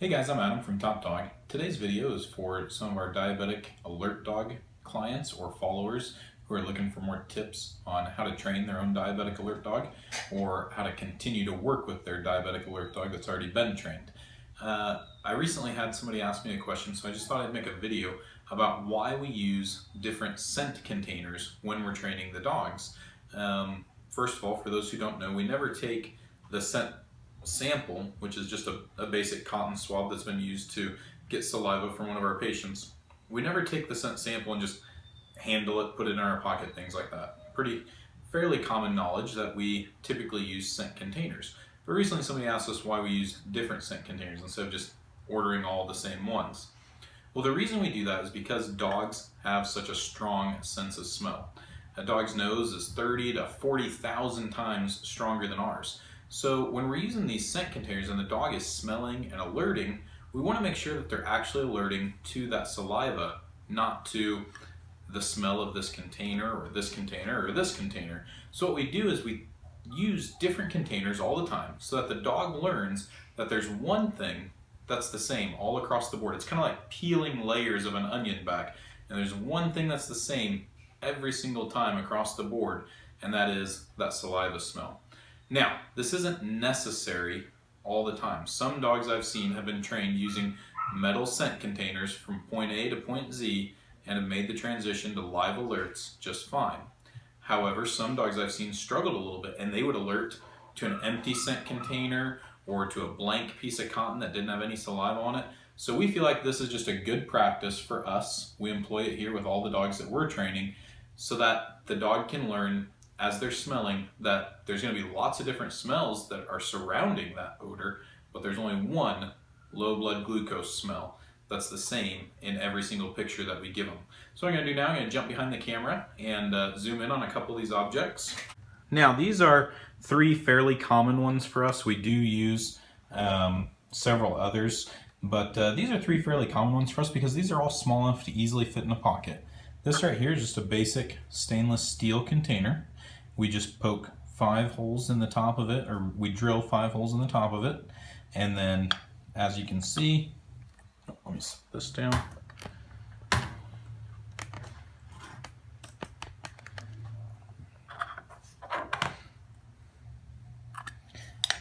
Hey guys, I'm Adam from Top Dog. Today's video is for some of our diabetic alert dog clients or followers who are looking for more tips on how to train their own diabetic alert dog or how to continue to work with their diabetic alert dog that's already been trained. I recently had somebody ask me a question, so I just thought I'd make a video about why we use different scent containers when we're training the dogs. First of all, for those who don't know, we never take the scent sample, which is just a basic cotton swab that's been used to get saliva from one of our patients. We never take the scent sample and just handle it, put it in our pocket, things like that. Fairly common knowledge that we typically use scent containers. But recently somebody asked us why we use different scent containers instead of just ordering all the same ones. Well, the reason we do that is because dogs have such a strong sense of smell. A dog's nose is 30 to 40,000 times stronger than ours. So when we're using these scent containers and the dog is smelling and alerting, we want to make sure that they're actually alerting to that saliva, not to the smell of this container or this container or this container. So what we do is we use different containers all the time so that the dog learns that there's one thing that's the same all across the board. It's kind of like peeling layers of an onion back, and there's one thing that's the same every single time across the board, and that is that saliva smell. Now, this isn't necessary all the time. Some dogs I've seen have been trained using metal scent containers from point A to point Z and have made the transition to live alerts just fine. However, some dogs I've seen struggled a little bit and they would alert to an empty scent container or to a blank piece of cotton that didn't have any saliva on it. So we feel like this is just a good practice for us. We employ it here with all the dogs that we're training so that the dog can learn as they're smelling that there's going to be lots of different smells that are surrounding that odor, but there's only one low blood glucose smell that's the same in every single picture that we give them. So what I'm going to do now, I'm going to jump behind the camera and zoom in on a couple of these objects. Now these are three fairly common ones for us. We do use several others, but these are three fairly common ones for us because these are all small enough to easily fit in a pocket. This right here is just a basic stainless steel container. We just poke 5 holes in the top of it, or we drill 5 holes in the top of it, and then as you can see, let me set this down.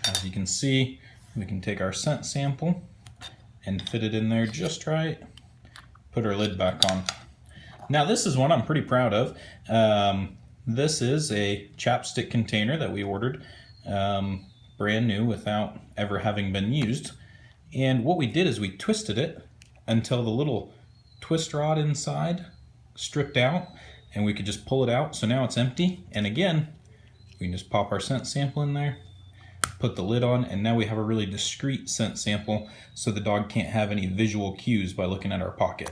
As you can see, we can take our scent sample and fit it in there just right, put our lid back on. Now this is one I'm pretty proud of. This is a chapstick container that we ordered brand new without ever having been used. And what we did is we twisted it until the little twist rod inside stripped out and we could just pull it out. So now it's empty. And again, we can just pop our scent sample in there, put the lid on, and now we have a really discreet scent sample so the dog can't have any visual cues by looking at our pocket.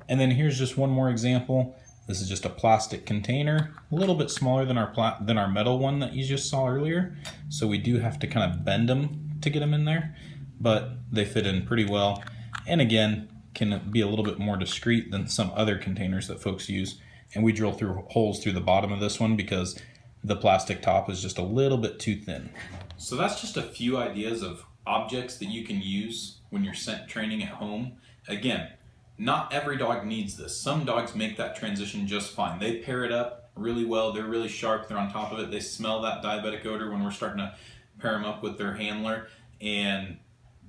And then here's just one more example. This is just a plastic container, a little bit smaller than our metal one that you just saw earlier. So we do have to kind of bend them to get them in there, but they fit in pretty well. And again, can be a little bit more discreet than some other containers that folks use. And we drill through holes through the bottom of this one because the plastic top is just a little bit too thin. So that's just a few ideas of objects that you can use when you're scent training at home. Again, not every dog needs this. Some dogs make that transition just fine. They pair it up really well. They're really sharp. They're on top of it. They smell that diabetic odor when we're starting to pair them up with their handler. And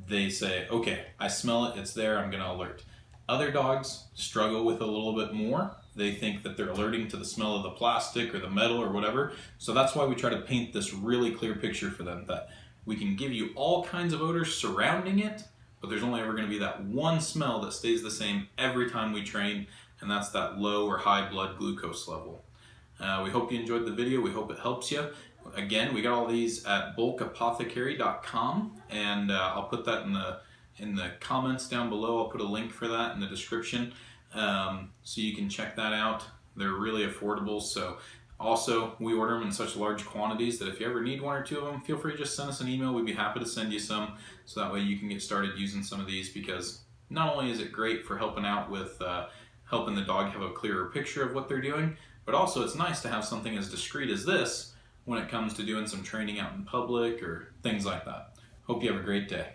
they say, okay, I smell it. It's there. I'm going to alert. Other dogs struggle with a little bit more. They think that they're alerting to the smell of the plastic or the metal or whatever. So that's why we try to paint this really clear picture for them that we can give you all kinds of odors surrounding it, but there's only ever going to be that one smell that stays the same every time we train, and that's that low or high blood glucose level. We hope you enjoyed the video. We hope it helps you. Again, we got all these at bulkapothecary.com, and I'll put that in the comments down below. I'll put a link for that in the description, so you can check that out. They're really affordable. So also, we order them in such large quantities that if you ever need 1 or 2 of them, feel free to just send us an email. We'd be happy to send you some, so that way you can get started using some of these, because not only is it great for helping out with helping the dog have a clearer picture of what they're doing, but also it's nice to have something as discreet as this when it comes to doing some training out in public or things like that. Hope you have a great day.